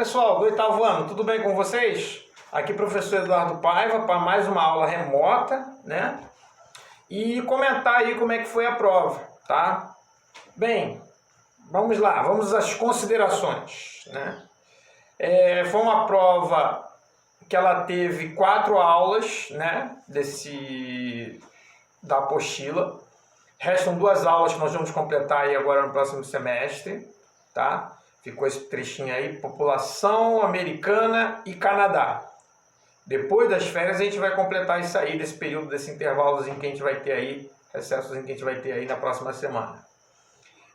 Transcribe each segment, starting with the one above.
pessoal do oitavo ano, tudo bem com vocês? Aqui professor Eduardo Paiva para mais uma aula remota, né? E comentar aí como é que foi a prova, tá? Bem, vamos lá, vamos às considerações, né? Foi uma prova que ela teve 4 aulas, né? Da apostila. Restam 2 aulas que nós vamos completar aí agora no próximo semestre, tá? Ficou esse trechinho aí, população americana e Canadá. Depois das férias a gente vai completar isso aí, desse período, desse intervalo em que a gente vai ter aí, recessos em que a gente vai ter aí na próxima semana.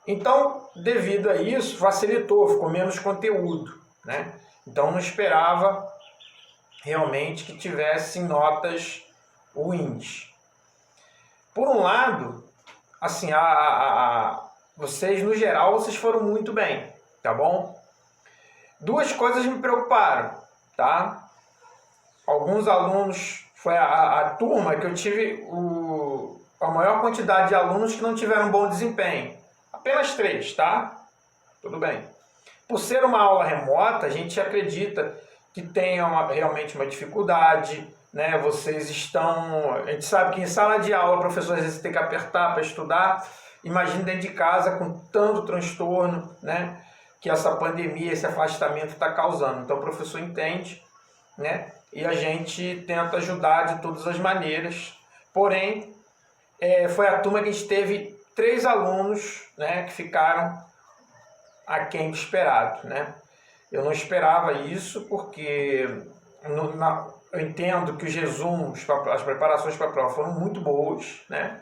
Então, devido a isso, facilitou, ficou menos conteúdo, né? Então não esperava realmente que tivessem notas ruins. Por um lado, assim, vocês no geral, vocês foram muito bem, tá bom? 2 coisas me preocuparam, tá? Alguns alunos, foi a turma que eu tive a maior quantidade de alunos que não tiveram bom desempenho. Apenas 3, tá? Tudo bem. Por ser uma aula remota, a gente acredita que tenha realmente uma dificuldade, né? Vocês estão... A gente sabe que em sala de aula o professor às vezes tem que apertar para estudar. Imagina dentro de casa com tanto transtorno, né? Que essa pandemia, esse afastamento está causando. Então o professor entende, né? E a gente tenta ajudar de todas as maneiras. Porém, foi a turma que a gente teve 3 alunos, né, que ficaram aquém do esperado, né? Eu não esperava isso porque eu entendo que os resumos, as preparações para a prova foram muito boas, né?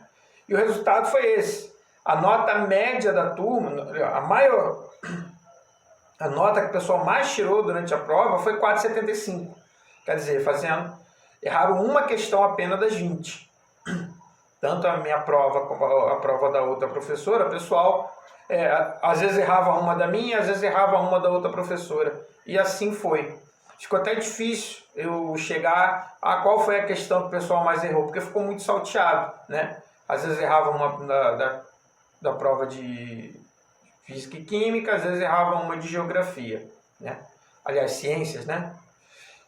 E o resultado foi esse. A nota média da turma, a nota que o pessoal mais tirou durante a prova foi 4,75. Quer dizer, erraram uma questão apenas das 20. Tanto a minha prova como a prova da outra professora, pessoal, às vezes errava uma da minha, às vezes errava uma da outra professora. E assim foi. Ficou até difícil eu chegar a qual foi a questão que o pessoal mais errou, porque ficou muito salteado, né? Às vezes errava uma da prova de física e química, às vezes errava uma de geografia, né? Aliás, ciências, né?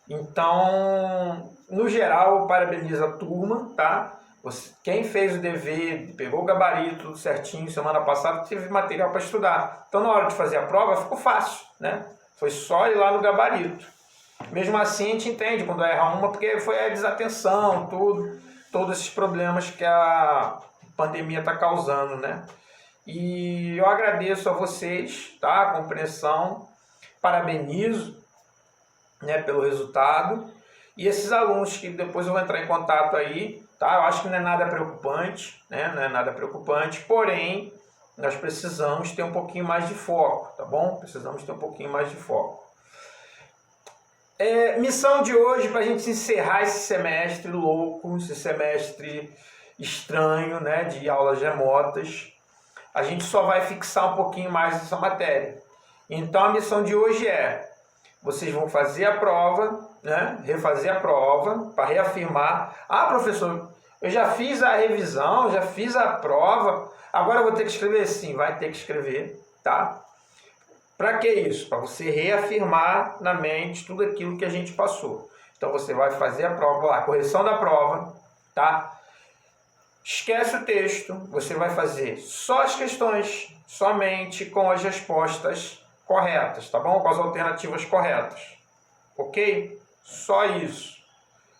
Então, no geral, parabenizo a turma, tá? Quem fez o dever, pegou o gabarito tudo certinho, semana passada teve material para estudar. Então, na hora de fazer a prova, ficou fácil, né? Foi só ir lá no gabarito. Mesmo assim, a gente entende quando erra uma, porque foi a desatenção, todos esses problemas que a pandemia está causando, né? E eu agradeço a vocês, tá? A compreensão, parabenizo, né, pelo resultado. E esses alunos que depois eu vou entrar em contato aí, tá? Eu acho que não é nada preocupante, né? Não é nada preocupante, porém, nós precisamos ter um pouquinho mais de foco, tá bom? Precisamos ter um pouquinho mais de foco. Missão de hoje para a gente encerrar esse semestre louco, esse semestre estranho, né, de aulas remotas. A gente só vai fixar um pouquinho mais essa matéria. Então a missão de hoje vocês vão fazer a prova, né? Refazer a prova para reafirmar. Ah, professor, eu já fiz a revisão, já fiz a prova, agora eu vou ter que escrever? Sim, vai ter que escrever, tá? Para que isso? Para você reafirmar na mente tudo aquilo que a gente passou. Então você vai fazer a prova lá, correção da prova, tá? Esquece o texto, você vai fazer só as questões, somente com as respostas corretas, tá bom? Com as alternativas corretas, ok? Só isso.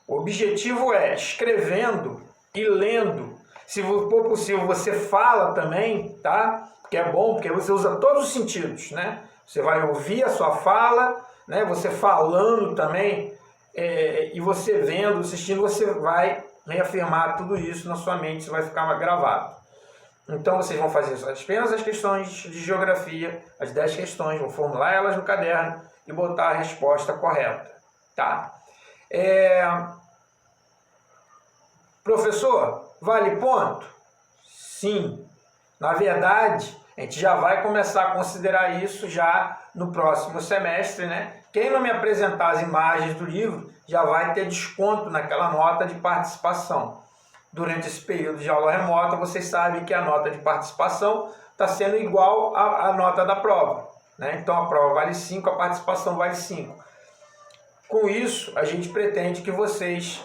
O objetivo é escrevendo e lendo. Se for possível, você fala também, tá? Que é bom, porque você usa todos os sentidos, né? Você vai ouvir a sua fala, né? Você falando também, e você vendo, assistindo, você vai reafirmar tudo isso na sua mente, isso vai ficar gravado. Então vocês vão fazer apenas as questões de geografia, as 10 questões, vão formular elas no caderno e botar a resposta correta, tá? Professor, vale ponto? Sim. Na verdade, a gente já vai começar a considerar isso já no próximo semestre, né? Quem não me apresentar as imagens do livro já vai ter desconto naquela nota de participação. Durante esse período de aula remota, vocês sabem que a nota de participação está sendo igual à nota da prova, né? Então a prova vale 5, a participação vale 5. Com isso, a gente pretende que vocês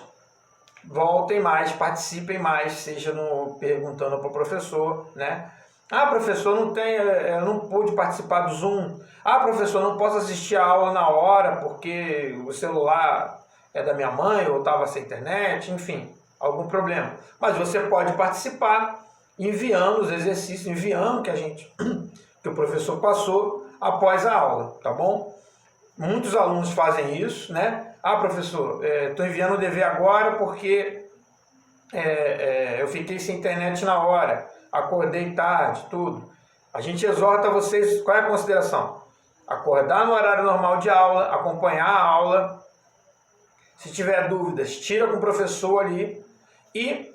voltem mais, participem mais, seja perguntando para o professor, né? Ah, professor, não pude participar do Zoom. Ah, professor, não posso assistir a aula na hora porque o celular é da minha mãe ou estava sem internet, enfim, algum problema. Mas você pode participar enviando os exercícios, enviando que o professor passou após a aula, tá bom? Muitos alunos fazem isso, né? Ah, professor, estou enviando o dever agora porque eu fiquei sem internet na hora, acordei tarde, tudo. A gente exorta vocês, qual é a consideração? Acordar no horário normal de aula, acompanhar a aula. Se tiver dúvidas, tira com o professor ali e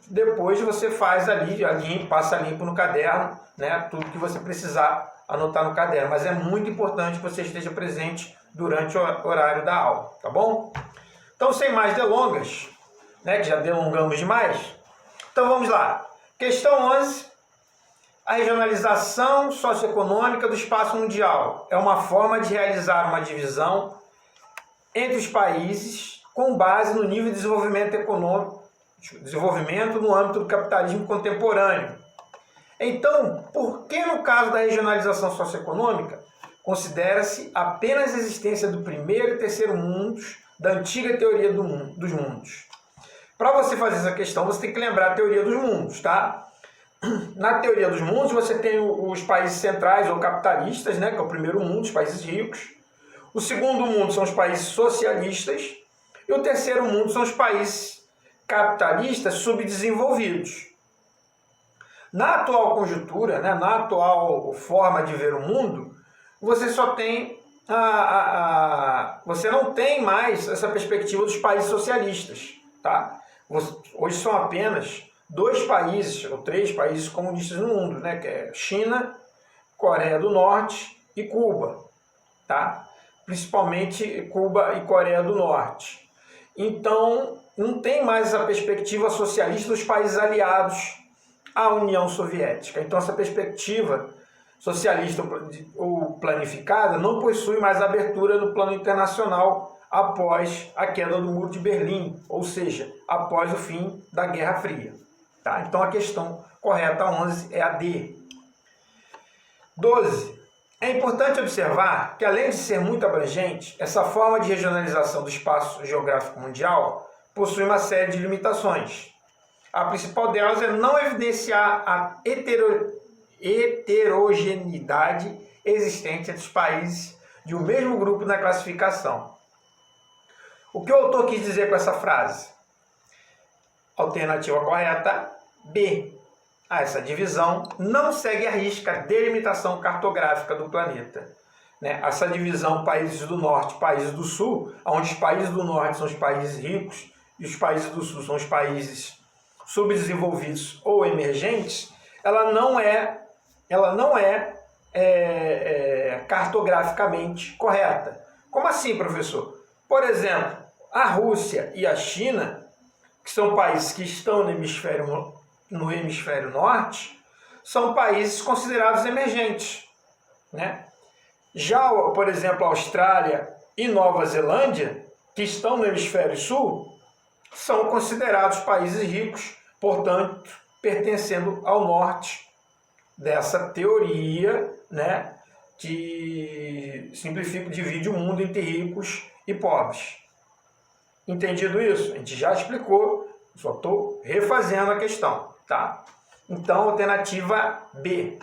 depois você faz ali, passa limpo no caderno, né? Tudo que você precisar anotar no caderno. Mas é muito importante que você esteja presente durante o horário da aula, tá bom? Então, sem mais delongas, né, que já delongamos demais, então vamos lá. Questão 11. A regionalização socioeconômica do espaço mundial é uma forma de realizar uma divisão entre os países com base no nível de desenvolvimento econômico, desenvolvimento no âmbito do capitalismo contemporâneo. Então, por que no caso da regionalização socioeconômica considera-se apenas a existência do primeiro e terceiro mundos da antiga teoria dos mundos? Para você fazer essa questão, você tem que lembrar a teoria dos mundos, tá? Na teoria dos mundos, você tem os países centrais ou capitalistas, né, que é o primeiro mundo, os países ricos. O segundo mundo são os países socialistas. E o terceiro mundo são os países capitalistas subdesenvolvidos. Na atual conjuntura, né, na atual forma de ver o mundo, você só tem você não tem mais essa perspectiva dos países socialistas, tá? Hoje são apenas 2 países ou 3 países comunistas no mundo, né, que é China, Coreia do Norte e Cuba, tá? Principalmente Cuba e Coreia do Norte. Então, não tem mais essa perspectiva socialista dos países aliados à União Soviética. Então, essa perspectiva socialista ou planificada não possui mais abertura no plano internacional após a queda do Muro de Berlim, ou seja, após o fim da Guerra Fria. Tá? Então, a questão correta 11 é a D. 12. É importante observar que, além de ser muito abrangente, essa forma de regionalização do espaço geográfico mundial possui uma série de limitações. A principal delas é não evidenciar a heterogeneidade existente entre os países de um mesmo grupo na classificação. O que o autor quis dizer com essa frase? Alternativa correta, B. Essa divisão não segue à risca a delimitação cartográfica do planeta. Essa divisão países do norte, países do sul, onde os países do norte são os países ricos e os países do sul são os países subdesenvolvidos ou emergentes, ela não é cartograficamente correta. Como assim, professor? Por exemplo, a Rússia e a China, que são países que estão no hemisfério norte, são países considerados emergentes, né? Já, por exemplo, a Austrália e Nova Zelândia, que estão no hemisfério sul, são considerados países ricos, portanto, pertencendo ao norte dessa teoria, né, que simplifica, divide o mundo entre ricos e pobres. Entendido isso? A gente já explicou, só estou refazendo a questão, tá? Então, alternativa B.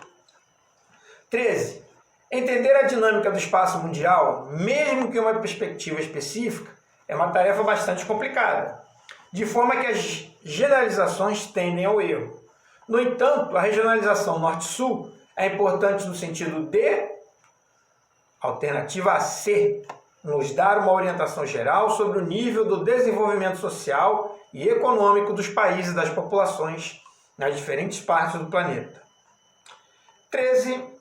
13. Entender a dinâmica do espaço mundial, mesmo que uma perspectiva específica, é uma tarefa bastante complicada, de forma que as generalizações tendem ao erro. No entanto, a regionalização norte-sul é importante no sentido de, alternativa C, nos dar uma orientação geral sobre o nível do desenvolvimento social e econômico dos países e das populações nas diferentes partes do planeta. 13.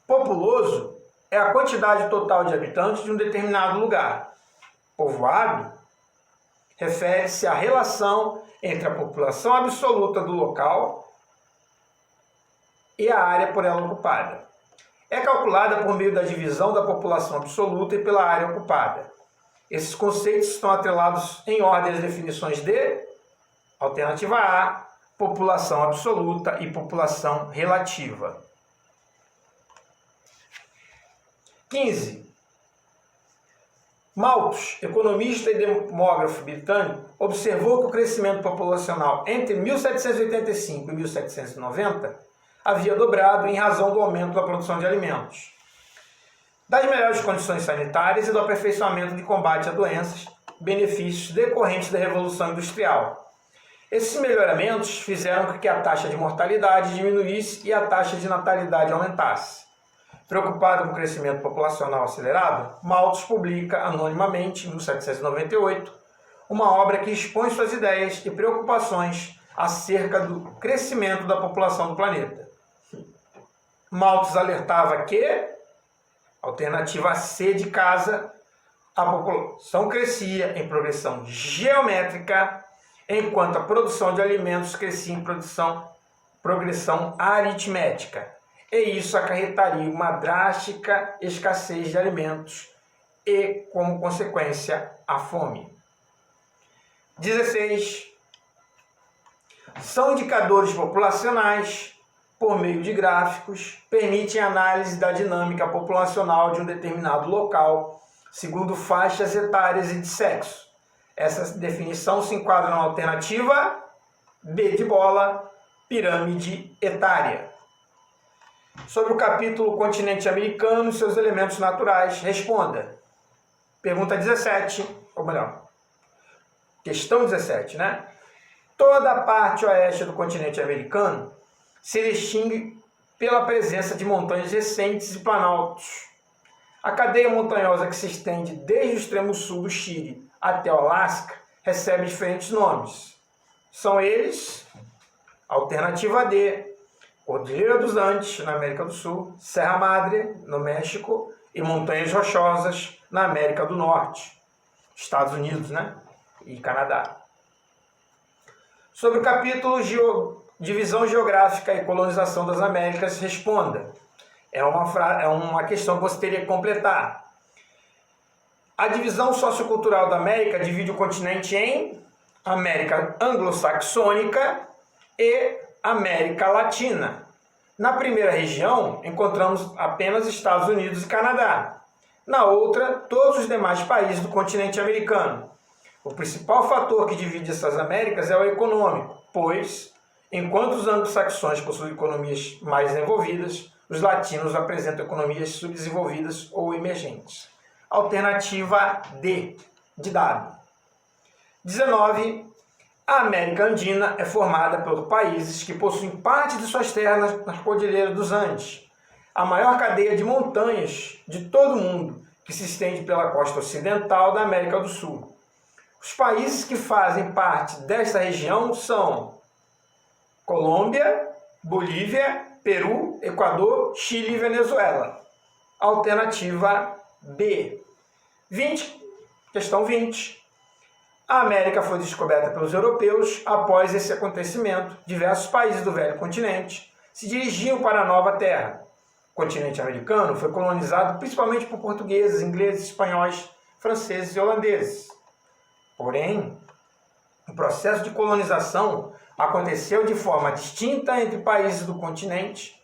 Populoso é a quantidade total de habitantes de um determinado lugar. Povoado refere-se à relação entre a população absoluta do local e a área por ela ocupada. É calculada por meio da divisão da população absoluta e pela área ocupada. Esses conceitos estão atrelados em ordem às definições de alternativa A, população absoluta e população relativa. 15. Malthus, economista e demógrafo britânico, observou que o crescimento populacional entre 1785 e 1790 havia dobrado em razão do aumento da produção de alimentos, das melhores condições sanitárias e do aperfeiçoamento de combate a doenças, benefícios decorrentes da Revolução Industrial. Esses melhoramentos fizeram com que a taxa de mortalidade diminuísse e a taxa de natalidade aumentasse. Preocupado com o crescimento populacional acelerado, Malthus publica anonimamente, em 1798, uma obra que expõe suas ideias e preocupações acerca do crescimento da população do planeta. Malthus alertava que, alternativa C de casa, a população crescia em progressão geométrica, enquanto a produção de alimentos crescia em progressão aritmética. E isso acarretaria uma drástica escassez de alimentos e, como consequência, a fome. 16. São indicadores populacionais, por meio de gráficos, permitem a análise da dinâmica populacional de um determinado local, segundo faixas etárias e de sexo. Essa definição se enquadra na alternativa B de bola, pirâmide etária. Sobre o capítulo Continente Americano e seus elementos naturais, responda. Pergunta 17, ou melhor, questão 17, né? Toda a parte oeste do continente americano se distingue pela presença de montanhas recentes e planaltos. A cadeia montanhosa que se estende desde o extremo sul do Chile até o Alasca recebe diferentes nomes. São eles, alternativa D, Cordilheira dos Andes, na América do Sul, Serra Madre, no México, e Montanhas Rochosas, na América do Norte, Estados Unidos, né? E Canadá. Sobre o capítulo Divisão Geográfica e Colonização das Américas, responda. É uma questão que você teria que completar. A divisão sociocultural da América divide o continente em América Anglo-Saxônica e América Latina. Na primeira região, encontramos apenas Estados Unidos e Canadá. Na outra, todos os demais países do continente americano. O principal fator que divide essas Américas é o econômico, pois, enquanto os anglo-saxões possuem economias mais desenvolvidas, os latinos apresentam economias subdesenvolvidas ou emergentes. Alternativa D, de dado. 19. A América Andina é formada por países que possuem parte de suas terras nas Cordilheiras dos Andes, a maior cadeia de montanhas de todo o mundo, que se estende pela costa ocidental da América do Sul. Os países que fazem parte desta região são Colômbia, Bolívia, Peru, Equador, Chile e Venezuela. Alternativa B. 20. Questão 20. A América foi descoberta pelos europeus. Após esse acontecimento, diversos países do velho continente se dirigiam para a nova terra. O continente americano foi colonizado principalmente por portugueses, ingleses, espanhóis, franceses e holandeses. Porém, o processo de colonização aconteceu de forma distinta entre países do continente,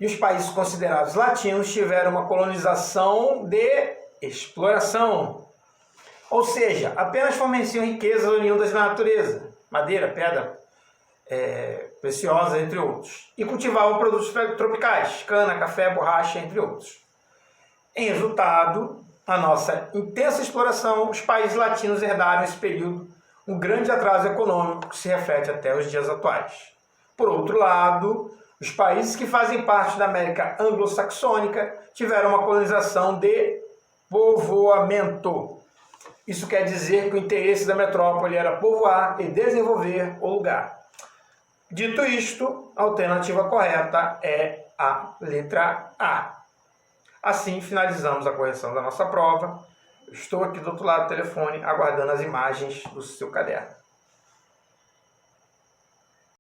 e os países considerados latinos tiveram uma colonização de exploração. Ou seja, apenas forneciam riquezas oriundas da natureza, madeira, pedra preciosa, entre outros, e cultivavam produtos tropicais, cana, café, borracha, entre outros. Em resultado, a nossa intensa exploração, os países latinos herdaram nesse período um grande atraso econômico que se reflete até os dias atuais. Por outro lado, os países que fazem parte da América anglo-saxônica tiveram uma colonização de povoamento. Isso quer dizer que o interesse da metrópole era povoar e desenvolver o lugar. Dito isto, a alternativa correta é a letra A. Assim, finalizamos a correção da nossa prova. Estou aqui do outro lado do telefone, aguardando as imagens do seu caderno.